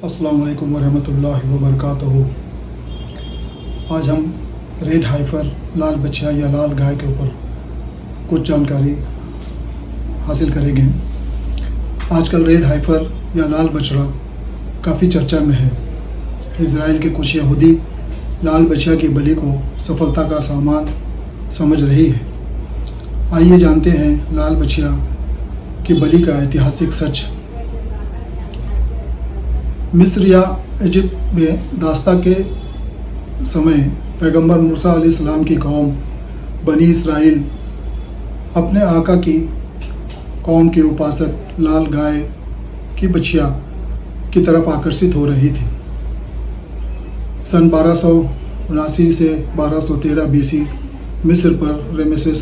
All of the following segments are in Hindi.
अस्सलाम वालेकुम वरहमतुल्लाहि वबरकातुहू। आज हम रेड हाइफर लाल बछिया या लाल गाय के ऊपर कुछ जानकारी हासिल करेंगे। आजकल रेड हाइफर या लाल बछड़ा काफ़ी चर्चा में है। इज़राइल के कुछ यहूदी लाल बछिया की बलि को सफलता का सामान समझ रही है। आइए जानते हैं लाल बछिया की बलि का ऐतिहासिक सच। मिस्र या इजिप्ट में दास्ता के समय पैगंबर मूसा अलैहिस्सलाम की कौम बनी इसराइल अपने आका की कौम के उपासक लाल गाय की बछिया की तरफ आकर्षित हो रही थी। सन 1279 से 1213 बीसी मिस्र पर रेमेसेस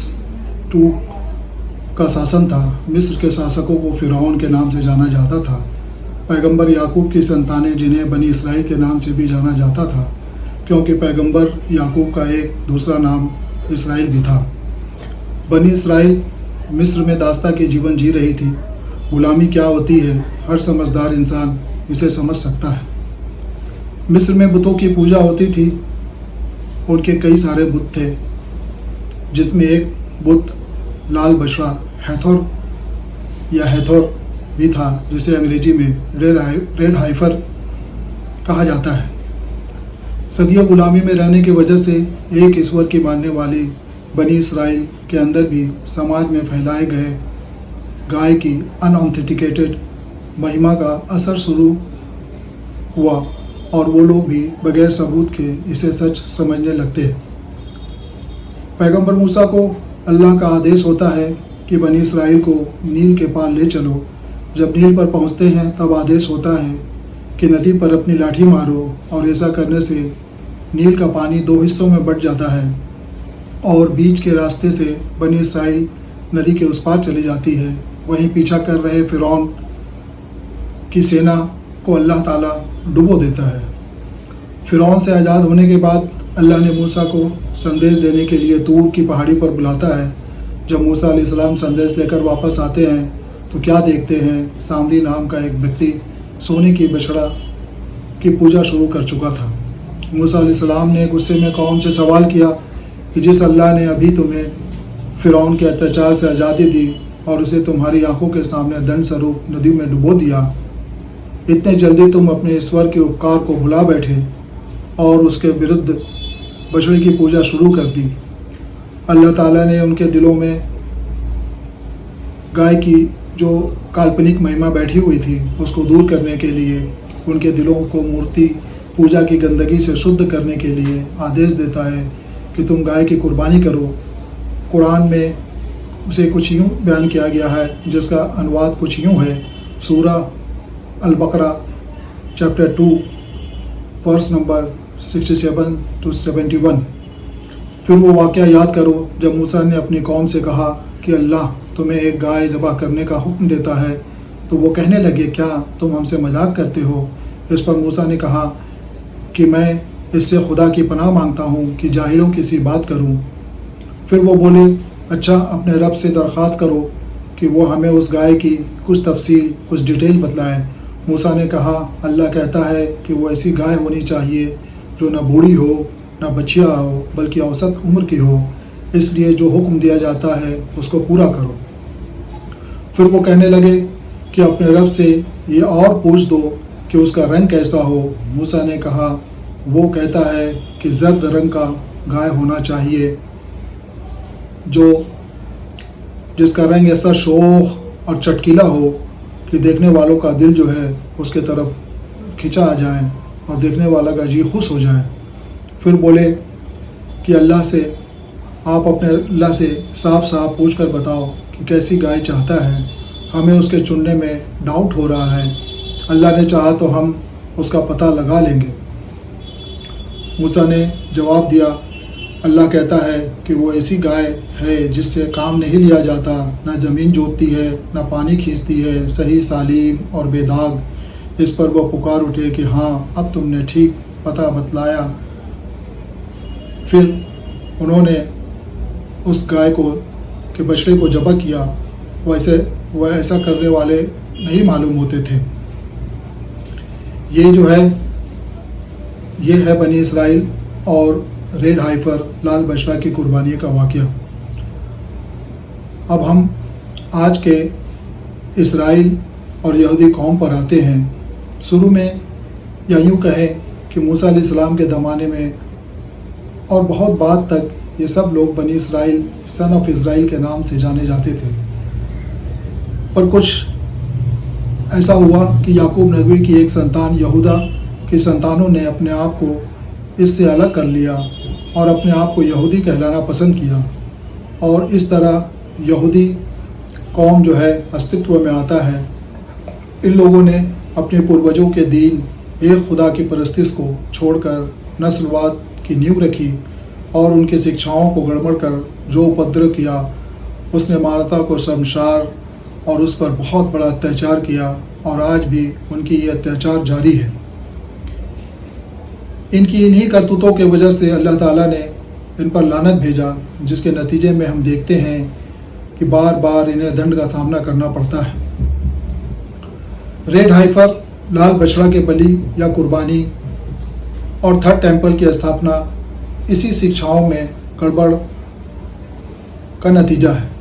II का शासन था। मिस्र के शासकों को फ़िरौन के नाम से जाना जाता था। पैगंबर याकूब की संतानें जिन्हें बनी इसराइल के नाम से भी जाना जाता था, क्योंकि पैगंबर याकूब का एक दूसरा नाम इसराइल भी था। बनी इसराइल मिस्र में दास्ता के जीवन जी रही थी। गुलामी क्या होती है, हर समझदार इंसान इसे समझ सकता है। मिस्र में बुतों की पूजा होती थी। उनके कई सारे बुत थे, जिसमें एक बुत लाल बछड़ा हैथोर या हैथोर भी था, जिसे अंग्रेजी में रेड हाइफर कहा जाता है। सदियों गुलामी में रहने की वजह से एक ईश्वर की मानने वाली बनी इसराइल के अंदर भी समाज में फैलाए गए गाय की अनऑथेंटिकेटेड महिमा का असर शुरू हुआ और वो लोग भी बगैर सबूत के इसे सच समझने लगते। पैगंबर मूसा को अल्लाह का आदेश होता है कि बनी इसराइल को नील के पार ले चलो। जब नील पर पहुंचते हैं तब आदेश होता है कि नदी पर अपनी लाठी मारो, और ऐसा करने से नील का पानी दो हिस्सों में बंट जाता है और बीच के रास्ते से बनी इसराइल नदी के उस पार चली जाती है। वहीं पीछा कर रहे फ़िरौन की सेना को अल्लाह ताला डुबो देता है। फ़िरौन से आज़ाद होने के बाद अल्लाह ने मूसा को संदेश देने के लिए तूर की पहाड़ी पर बुलाता है। जब मूसा अलैहिस्सलाम संदेश लेकर वापस आते हैं तो क्या देखते हैं, सामरी नाम का एक व्यक्ति सोने की बछड़ा की पूजा शुरू कर चुका था। मूसा अलैहिस्सलाम ने गुस्से में कौम से सवाल किया कि जिस अल्लाह ने अभी तुम्हें फ़िरौन के अत्याचार से आज़ादी दी और उसे तुम्हारी आंखों के सामने दंड स्वरूप नदी में डुबो दिया, इतने जल्दी तुम अपने ईश्वर के उपकार को भुला बैठे और उसके विरुद्ध बछड़े की पूजा शुरू कर दी। अल्लाह ताला ने उनके दिलों में गाय की जो काल्पनिक महिमा बैठी हुई थी उसको दूर करने के लिए, उनके दिलों को मूर्ति पूजा की गंदगी से शुद्ध करने के लिए आदेश देता है कि तुम गाय की कुर्बानी करो। कुरान में उसे कुछ यूँ बयान किया गया है, जिसका अनुवाद कुछ यूँ है। सूरा अल-बकरा चैप्टर 2 वर्स नंबर 67 to 71। फिर वो वाक़या याद करो जब मूसा ने अपनी कौम से कहा कि अल्लाह तुम्हें एक गाय ज़बह करने का हुक्म देता है, तो वो कहने लगे, क्या तुम हमसे मजाक करते हो? इस पर मूसा ने कहा कि मैं इससे खुदा की पनाह मांगता हूँ कि जाहिलों की सी बात करूँ। फिर वो बोले, अच्छा अपने रब से दरख्वास्त करो कि वो हमें उस गाय की कुछ तफसील, कुछ डिटेल बतलाए। मूसा ने कहा, अल्लाह कहता है कि वो ऐसी गाय होनी चाहिए जो न बूढ़ी हो न बच्चिया हो, बल्कि औसत उम्र की हो। इसलिए जो हुक्म दिया जाता है उसको पूरा करो। फिर वो कहने लगे कि अपने रब से ये और पूछ दो कि उसका रंग कैसा हो। मूसा ने कहा, वो कहता है कि जर्द रंग का गाय होना चाहिए, जिसका रंग ऐसा शोख और चटकीला हो कि देखने वालों का दिल जो है उसके तरफ खिंचा आ जाए और देखने वाला का जी खुश हो जाए। फिर बोले कि अल्लाह से आप अपने अल्लाह से साफ साफ पूछ कर बताओ कि कैसी गाय चाहता है, हमें उसके चुनने में डाउट हो रहा है। अल्लाह ने चाहा तो हम उसका पता लगा लेंगे। मूसा ने जवाब दिया, अल्लाह कहता है कि वो ऐसी गाय है जिससे काम नहीं लिया जाता, ना ज़मीन जोतती है, ना पानी खींचती है, सही सालीम और बेदाग। इस पर वो पुकार उठे कि हाँ, अब तुमने ठीक पता बतलाया। फिर उन्होंने उस गाय को के बछड़े को ज़बह किया। वह ऐसा करने वाले नहीं मालूम होते थे। ये जो है ये है बनी इसराइल और रेड हाइफर लाल बछड़ा की कुर्बानी का वाक़या। अब हम आज के इसराइल और यहूदी कौम पर आते हैं। शुरू में या यूँ कहें कि मूसा अलैहिस्सलाम के ज़माने में और बहुत बाद तक ये सब लोग बनी इसराइल, सन ऑफ इज़राइल के नाम से जाने जाते थे। पर कुछ ऐसा हुआ कि याकूब नबी की एक संतान यहूदा की संतानों ने अपने आप को इससे अलग कर लिया और अपने आप को यहूदी कहलाना पसंद किया, और इस तरह यहूदी कौम जो है अस्तित्व में आता है। इन लोगों ने अपने पूर्वजों के दीन एक खुदा की परस्तिश को छोड़कर नस्लवाद की नींव रखी और उनकी शिक्षाओं को गड़बड़ कर जो उपद्रव किया, उसने मानवता को शर्मसार और उस पर बहुत बड़ा अत्याचार किया, और आज भी उनकी ये अत्याचार जारी है। इनकी इन्हीं करतूतों के वजह से अल्लाह ताला ने इन पर लानत भेजा, जिसके नतीजे में हम देखते हैं कि बार बार इन्हें दंड का सामना करना पड़ता है। रेड हाइफर लाल बछड़ा के बलि या कुर्बानी और थर्ड टेम्पल की स्थापना इसी शिक्षाओं में गड़बड़ का नतीजा है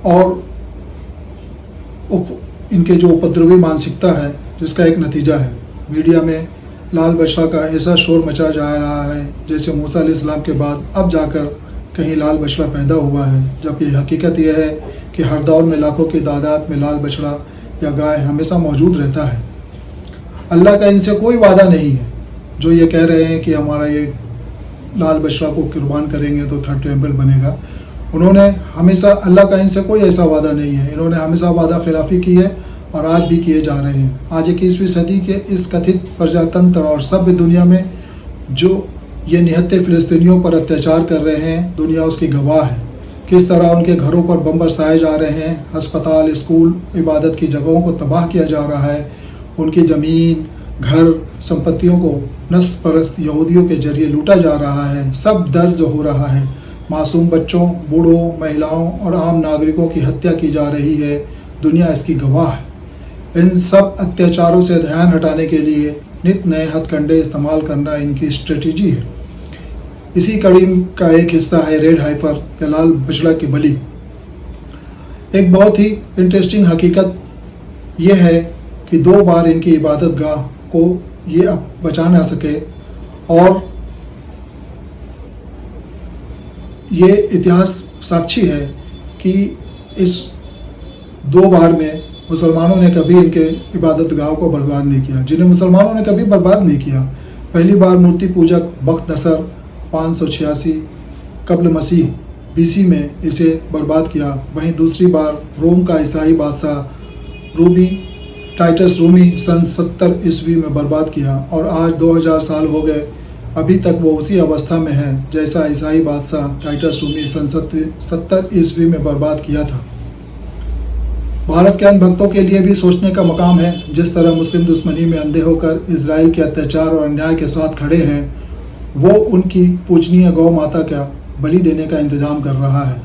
और इनके जो उपद्रवी मानसिकता है जिसका एक नतीजा है। मीडिया में लाल बछड़ा का ऐसा शोर मचा जा रहा है जैसे मूसा अलैहिस्सलाम के बाद अब जाकर कहीं लाल बछड़ा पैदा हुआ है, जबकि हकीकत यह है कि हर दौर में लाखों की तादाद में लाल बछड़ा या गाय हमेशा मौजूद रहता है। अल्लाह का इनसे कोई वादा नहीं है जो ये कह रहे हैं कि हमारा ये लाल बछड़ा को कुर्बान करेंगे तो थर्ड टेम्पल बनेगा। उन्होंने हमेशा, अल्लाह का इनसे कोई ऐसा वादा नहीं है। इन्होंने हमेशा वादा खिलाफ़ी की है और आज भी किए जा रहे हैं। आज 21वीं सदी के इस कथित प्रजातंत्र और सभ्य दुनिया में जो ये निहत्ते फ़िलिस्तीनियों पर अत्याचार कर रहे हैं, दुनिया उसकी गवाह है। किस तरह उनके घरों पर बम बरसाए जा रहे हैं, अस्पताल, स्कूल, इबादत की जगहों को तबाह किया जा रहा है, उनकी ज़मीन, घर, संपत्तियों को नस्ल परस्त यहूदियों के जरिए लूटा जा रहा है। सब दर्ज हो रहा है। मासूम बच्चों, बूढ़ों, महिलाओं और आम नागरिकों की हत्या की जा रही है। दुनिया इसकी गवाह है। इन सब अत्याचारों से ध्यान हटाने के लिए नित नए हथकंडे इस्तेमाल करना इनकी स्ट्रेटजी है। इसी कड़ी का एक हिस्सा है रेड हाइफर या लाल बछड़ा की बलि। एक बहुत ही इंटरेस्टिंग हकीकत यह है कि 2 बार इनकी इबादत गाह को ये अब बचा ना सके, और ये इतिहास साक्षी है कि इस 2 बार में मुसलमानों ने कभी इनके इबादत गाह को बर्बाद नहीं किया, जिन्हें मुसलमानों ने कभी बर्बाद नहीं किया। पहली बार मूर्ति पूजक बख्त नसर 586 कब्ल मसीह BC में इसे बर्बाद किया। वहीं दूसरी बार रोम का ईसाई बादशाह रूबी टाइटस रूमी सन 70 ईस्वी में बर्बाद किया, और आज 2000 साल हो गए, अभी तक वो उसी अवस्था में है जैसा ईसाई बादशाह टाइटस रूमी सन 70 ईस्वी में बर्बाद किया था। भारत के अन्य भक्तों के लिए भी सोचने का मकाम है। जिस तरह मुस्लिम दुश्मनी में अंधे होकर इजराइल के अत्याचार और अन्याय के साथ खड़े हैं, वो उनकी पूजनीय गौ माता का बलि देने का इंतजाम कर रहा है।